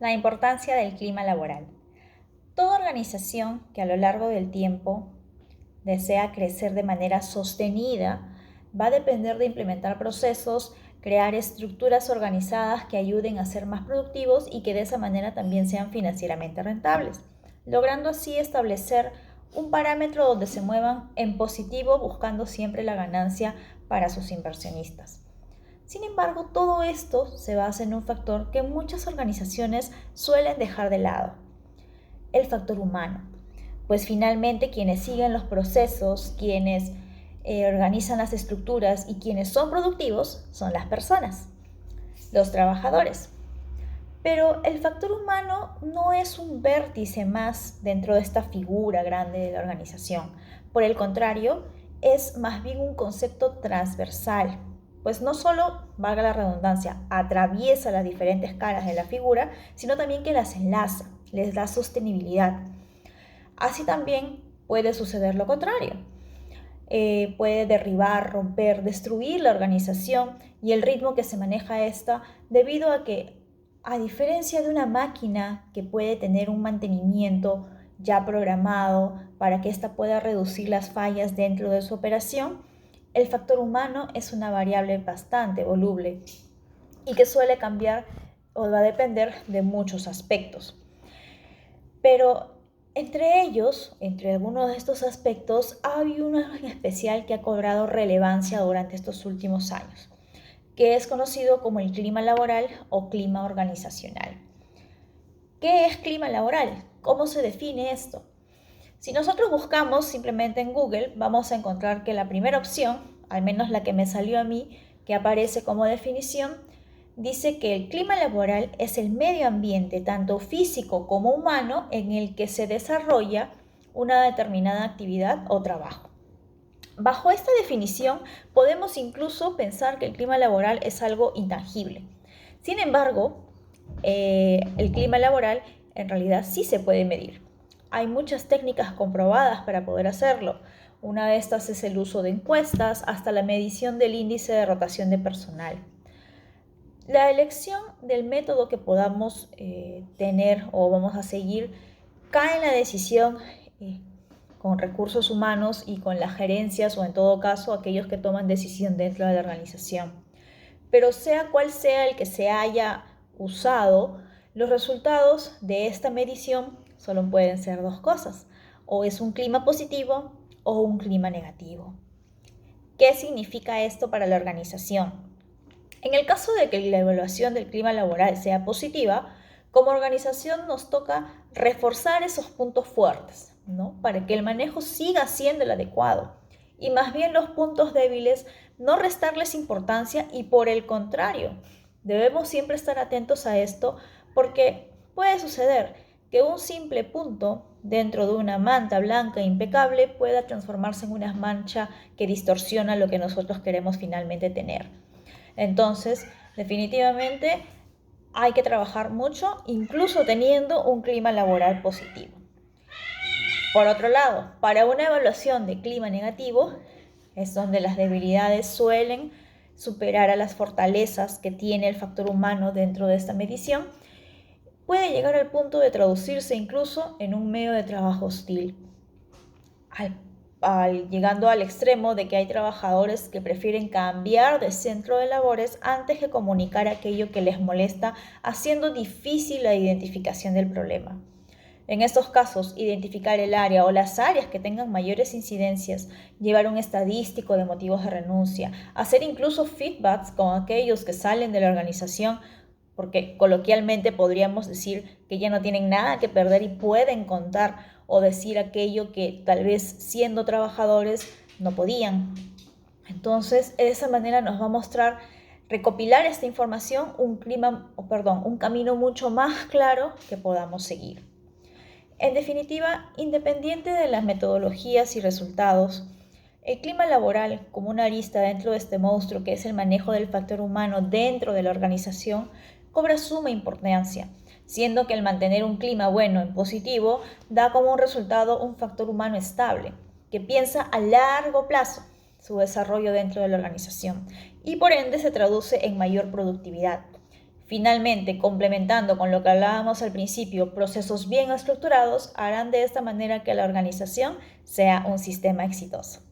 La importancia del clima laboral. Toda organización que a lo largo del tiempo desea crecer de manera sostenida va a depender de implementar procesos, crear estructuras organizadas que ayuden a ser más productivos y que de esa manera también sean financieramente rentables, logrando así establecer un parámetro donde se muevan en positivo buscando siempre la ganancia para sus inversionistas. Sin embargo, todo esto se basa en un factor que muchas organizaciones suelen dejar de lado: el factor humano. Pues finalmente quienes siguen los procesos, quienes organizan las estructuras y quienes son productivos son las personas, los trabajadores. Pero el factor humano no es un vértice más dentro de esta figura grande de la organización. Por el contrario, es más bien un concepto transversal, pues no solo, valga la redundancia, atraviesa las diferentes caras de la figura, sino también que las enlaza, les da sostenibilidad. Así también puede suceder lo contrario. Puede derribar, romper, destruir la organización y el ritmo que se maneja esta, debido a que, a diferencia de una máquina que puede tener un mantenimiento ya programado para que ésta pueda reducir las fallas dentro de su operación, el factor humano es una variable bastante voluble y que suele cambiar o va a depender de muchos aspectos. Pero entre algunos de estos aspectos, hay uno en especial que ha cobrado relevancia durante estos últimos años, que es conocido como el clima laboral o clima organizacional. ¿Qué es clima laboral? ¿Cómo se define esto? Si nosotros buscamos simplemente en Google, vamos a encontrar que la primera opción, al menos la que me salió a mí, que aparece como definición, dice que el clima laboral es el medio ambiente, tanto físico como humano, en el que se desarrolla una determinada actividad o trabajo. Bajo esta definición, podemos incluso pensar que el clima laboral es algo intangible. Sin embargo, el clima laboral en realidad sí se puede medir. Hay muchas técnicas comprobadas para poder hacerlo. Una de estas es el uso de encuestas, hasta la medición del índice de rotación de personal. La elección del método que podamos tener o vamos a seguir cae en la decisión con recursos humanos y con las gerencias, o en todo caso aquellos que toman decisión dentro de la organización. Pero sea cual sea el que se haya usado, los resultados de esta medición solo pueden ser dos cosas: o es un clima positivo o un clima negativo. ¿Qué significa esto para la organización? En el caso de que la evaluación del clima laboral sea positiva, como organización nos toca reforzar esos puntos fuertes, ¿no?, para que el manejo siga siendo el adecuado, y más bien los puntos débiles no restarles importancia, y por el contrario, debemos siempre estar atentos a esto, porque puede suceder que un simple punto dentro de una manta blanca impecable pueda transformarse en una mancha que distorsiona lo que nosotros queremos finalmente tener. Entonces, definitivamente hay que trabajar mucho, incluso teniendo un clima laboral positivo. Por otro lado, para una evaluación de clima negativo, es donde las debilidades suelen superar a las fortalezas que tiene el factor humano dentro de esta medición, puede llegar al punto de traducirse incluso en un medio de trabajo hostil, llegando al extremo de que hay trabajadores que prefieren cambiar de centro de labores antes que comunicar aquello que les molesta, haciendo difícil la identificación del problema. En estos casos, identificar el área o las áreas que tengan mayores incidencias, llevar un estadístico de motivos de renuncia, hacer incluso feedbacks con aquellos que salen de la organización, porque coloquialmente podríamos decir que ya no tienen nada que perder y pueden contar, o decir aquello que tal vez siendo trabajadores no podían. Entonces, de esa manera nos va a mostrar, recopilar esta información, un camino mucho más claro que podamos seguir. En definitiva, independiente de las metodologías y resultados, el clima laboral, como una arista dentro de este monstruo que es el manejo del factor humano dentro de la organización, cobra suma importancia, siendo que el mantener un clima bueno en positivo da como un resultado un factor humano estable, que piensa a largo plazo su desarrollo dentro de la organización y por ende se traduce en mayor productividad. Finalmente, complementando con lo que hablábamos al principio, procesos bien estructurados harán de esta manera que la organización sea un sistema exitoso.